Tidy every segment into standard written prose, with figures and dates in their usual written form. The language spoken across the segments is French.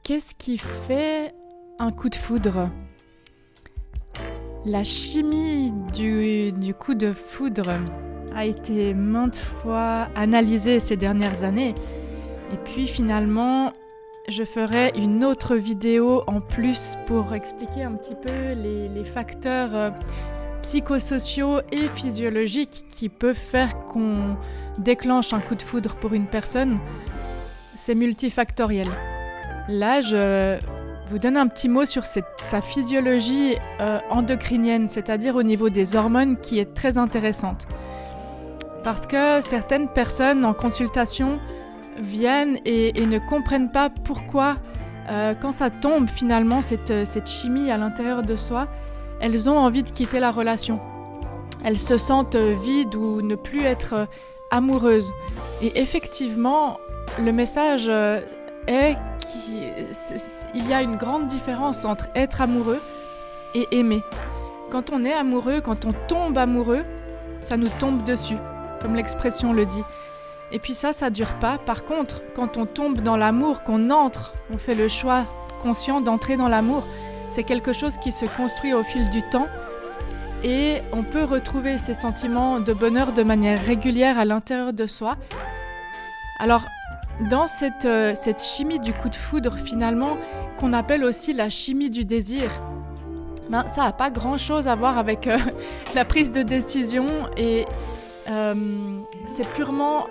Qu'est-ce qui fait un coup de foudre ? La chimie du coup de foudre a été maintes fois analysée ces dernières années. Et puis finalement, je ferai une autre vidéo en plus pour expliquer un petit peu les facteurs psychosociaux et physiologiques qui peuvent faire qu'on déclenche un coup de foudre pour une personne. C'est multifactoriel. Là, je vous donne un petit mot sur sa physiologie endocrinienne, c'est-à-dire au niveau des hormones, qui est très intéressante. Parce que certaines personnes en consultation viennent et ne comprennent pas pourquoi, quand ça tombe finalement, cette chimie à l'intérieur de soi, elles ont envie de quitter la relation. Elles se sentent vides ou ne plus être amoureuses. Et effectivement, le message est qu'il y a une grande différence entre être amoureux et aimer. Quand on est amoureux, quand on tombe amoureux, ça nous tombe dessus, comme l'expression le dit. Et puis ça dure pas. Par contre, quand on tombe dans l'amour, on fait le choix conscient d'entrer dans l'amour, c'est quelque chose qui se construit au fil du temps et on peut retrouver ces sentiments de bonheur de manière régulière à l'intérieur de soi. Alors, dans cette chimie du coup de foudre, finalement, qu'on appelle aussi la chimie du désir, ça n'a pas grand-chose à voir avec la prise de décision et c'est purement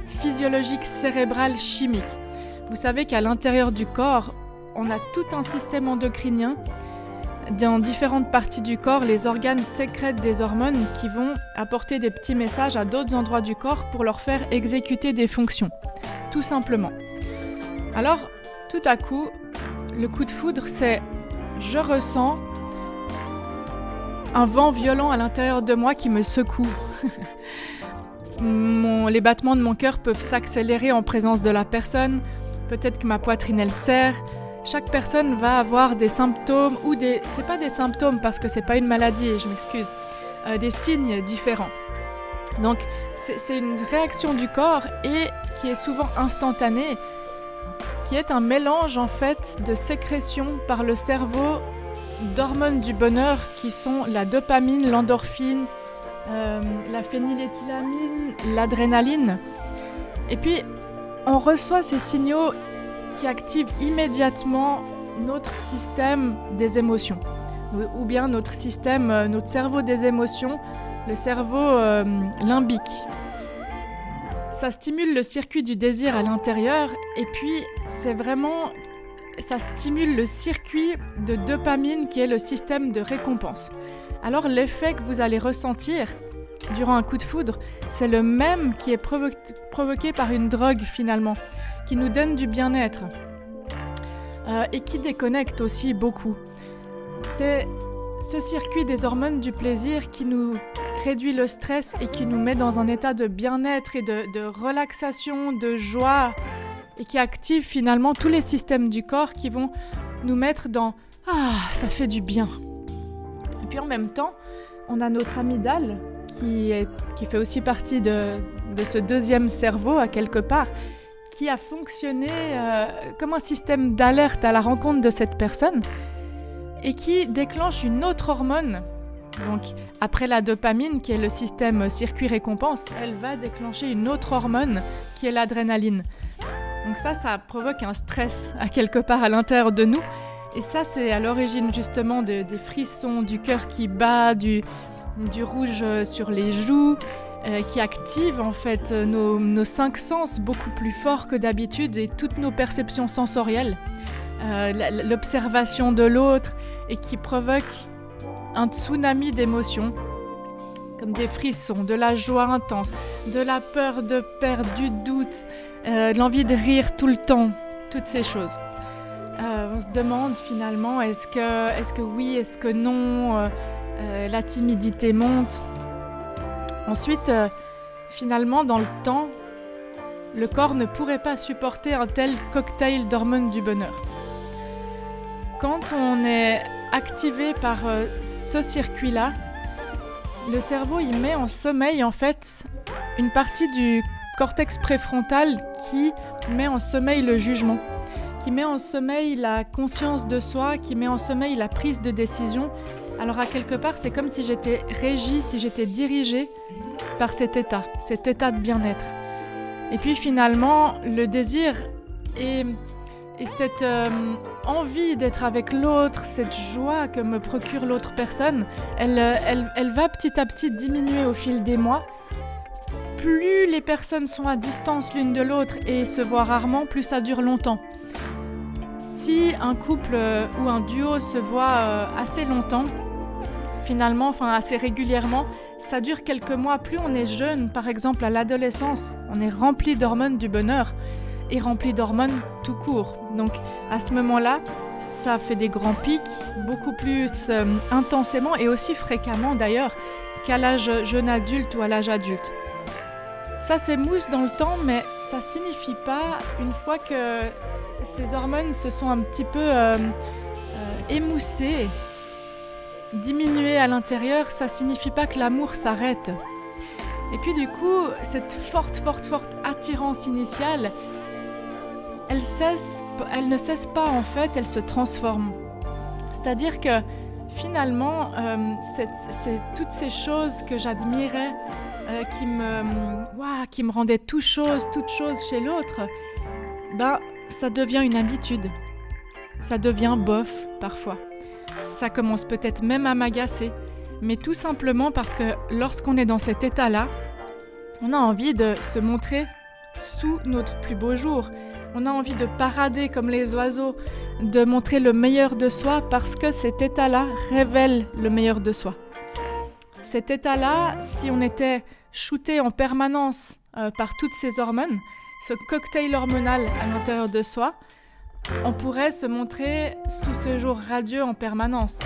physiologique, cérébral, chimique. Vous savez qu'à l'intérieur du corps, on a tout un système endocrinien. Dans différentes parties du corps, les organes sécrètent des hormones qui vont apporter des petits messages à d'autres endroits du corps pour leur faire exécuter des fonctions, tout simplement. Alors, tout à coup, le coup de foudre, c'est je ressens un vent violent à l'intérieur de moi qui me secoue. Les battements de mon cœur peuvent s'accélérer en présence de la personne, peut-être que ma poitrine elle serre. Chaque personne va avoir des symptômes c'est pas des symptômes parce que c'est pas une maladie, je m'excuse, des signes différents. Donc c'est une réaction du corps et qui est souvent instantanée, qui est un mélange en fait de sécrétions par le cerveau d'hormones du bonheur qui sont la dopamine, l'endorphine, la phényléthylamine, l'adrénaline. Et puis on reçoit ces signaux qui active immédiatement notre système des émotions, ou bien notre cerveau des émotions, le cerveau limbique. Ça stimule le circuit du désir à l'intérieur, et puis ça stimule le circuit de dopamine qui est le système de récompense. Alors l'effet que vous allez ressentir durant un coup de foudre, c'est le même qui est provoqué par une drogue finalement, qui nous donne du bien-être et qui déconnecte aussi beaucoup. C'est ce circuit des hormones du plaisir qui nous réduit le stress et qui nous met dans un état de bien-être et de relaxation, de joie et qui active finalement tous les systèmes du corps qui vont nous mettre dans « Ah, ça fait du bien ». Et puis en même temps, on a notre amygdale qui fait aussi partie de ce deuxième cerveau à quelque part, qui a fonctionné comme un système d'alerte à la rencontre de cette personne et qui déclenche une autre hormone. Donc, après la dopamine, qui est le système circuit récompense, elle va déclencher une autre hormone qui est l'adrénaline. Donc ça provoque un stress à quelque part à l'intérieur de nous. Et ça, c'est à l'origine justement des frissons, du cœur qui bat, du rouge sur les joues, qui active en fait nos 5 sens beaucoup plus forts que d'habitude et toutes nos perceptions sensorielles, l'observation de l'autre et qui provoque un tsunami d'émotions comme des frissons, de la joie intense, de la peur de perdre, du doute, l'envie de rire tout le temps, toutes ces choses. On se demande finalement est-ce que oui, est-ce que non, la timidité monte. Ensuite, finalement, dans le temps, le corps ne pourrait pas supporter un tel cocktail d'hormones du bonheur. Quand on est activé par ce circuit-là, le cerveau il met en sommeil en fait une partie du cortex préfrontal qui met en sommeil le jugement, qui met en sommeil la conscience de soi, qui met en sommeil la prise de décision. Alors à quelque part, c'est comme si j'étais régie, si j'étais dirigée par cet état de bien-être. Et puis finalement, le désir et cette envie d'être avec l'autre, cette joie que me procure l'autre personne, elle va petit à petit diminuer au fil des mois. Plus les personnes sont à distance l'une de l'autre et se voient rarement, plus ça dure longtemps. Si un couple ou un duo se voit assez longtemps, finalement, assez régulièrement, ça dure quelques mois. Plus on est jeune, par exemple à l'adolescence, on est rempli d'hormones du bonheur et rempli d'hormones tout court. Donc à ce moment-là, ça fait des grands pics, beaucoup plus intensément et aussi fréquemment d'ailleurs qu'à l'âge jeune adulte ou à l'âge adulte. Ça s'émousse dans le temps, mais ça signifie pas, une fois que ces hormones se sont un petit peu émoussées, diminuées à l'intérieur, ça signifie pas que l'amour s'arrête. Et puis du coup, cette forte attirance initiale, elle ne cesse pas en fait, elle se transforme. C'est-à-dire que finalement, c'est toutes ces choses que j'admirais, qui me rendaient toute chose chez l'autre, ça devient une habitude. Ça devient bof parfois. Ça commence peut-être même à m'agacer, mais tout simplement parce que lorsqu'on est dans cet état-là, on a envie de se montrer sous notre plus beau jour. On a envie de parader comme les oiseaux, de montrer le meilleur de soi parce que cet état-là révèle le meilleur de soi. Cet état-là, si on était shooté en permanence par toutes ces hormones, ce cocktail hormonal à l'intérieur de soi, on pourrait se montrer sous ce jour radieux en permanence.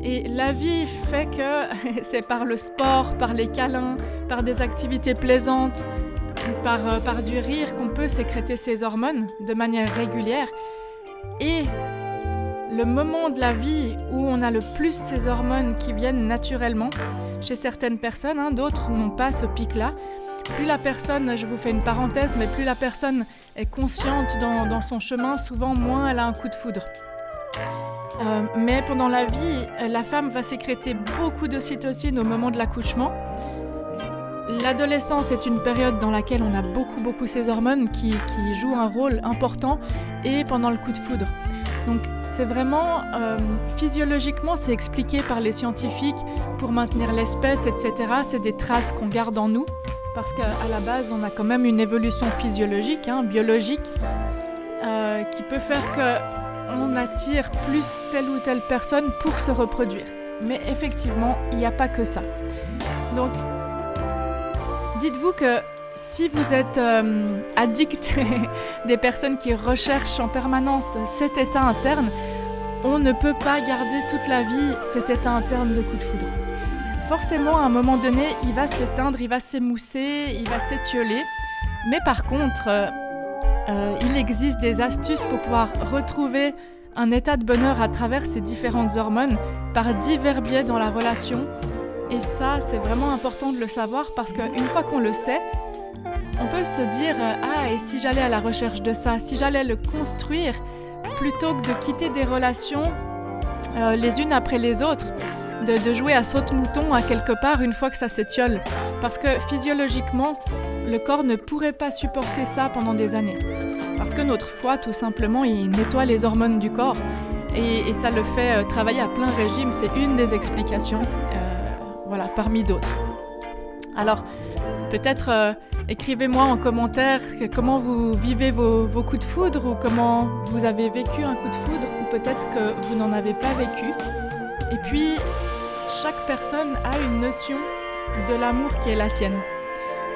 Et la vie fait que c'est par le sport, par les câlins, par des activités plaisantes, par du rire qu'on peut sécréter ces hormones de manière régulière. Et le moment de la vie où on a le plus ces hormones qui viennent naturellement, chez certaines personnes, d'autres n'ont pas ce pic-là. Plus la personne, je vous fais une parenthèse, mais plus la personne est consciente dans son chemin, souvent moins elle a un coup de foudre. Mais pendant la vie, la femme va sécréter beaucoup d'ocytocine au moment de l'accouchement. L'adolescence est une période dans laquelle on a beaucoup ces hormones qui jouent un rôle important, et pendant le coup de foudre. Donc c'est vraiment, physiologiquement, c'est expliqué par les scientifiques pour maintenir l'espèce, etc. C'est des traces qu'on garde en nous, parce qu'à la base, on a quand même une évolution physiologique, biologique, qui peut faire qu'on attire plus telle ou telle personne pour se reproduire. Mais effectivement, il n'y a pas que ça. Donc, dites-vous que si vous êtes addict, des personnes qui recherchent en permanence cet état interne, on ne peut pas garder toute la vie cet état interne de coup de foudre. Forcément, à un moment donné, il va s'éteindre, il va s'émousser, il va s'étioler. Mais par contre, il existe des astuces pour pouvoir retrouver un état de bonheur à travers ces différentes hormones par divers biais dans la relation. Et ça, c'est vraiment important de le savoir parce qu'une fois qu'on le sait, on peut se dire « Ah, et si j'allais à la recherche de ça, si j'allais le construire, plutôt que de quitter des relations les unes après les autres ?» de jouer à saute-mouton à quelque part une fois que ça s'étiole. Parce que physiologiquement, le corps ne pourrait pas supporter ça pendant des années. Parce que notre foie, tout simplement, il nettoie les hormones du corps et ça le fait travailler à plein régime. C'est une des explications, parmi d'autres. Alors, peut-être écrivez-moi en commentaire comment vous vivez vos coups de foudre ou comment vous avez vécu un coup de foudre ou peut-être que vous n'en avez pas vécu. Et puis, chaque personne a une notion de l'amour qui est la sienne.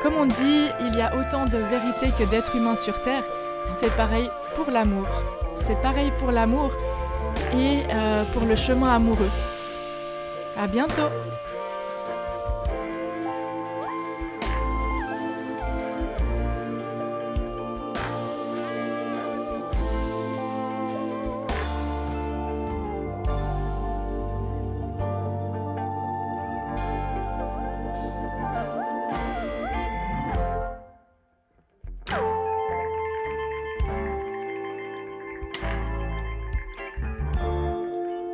Comme on dit, il y a autant de vérité que d'êtres humains sur Terre. C'est pareil pour l'amour. C'est pareil pour l'amour et pour le chemin amoureux. À bientôt!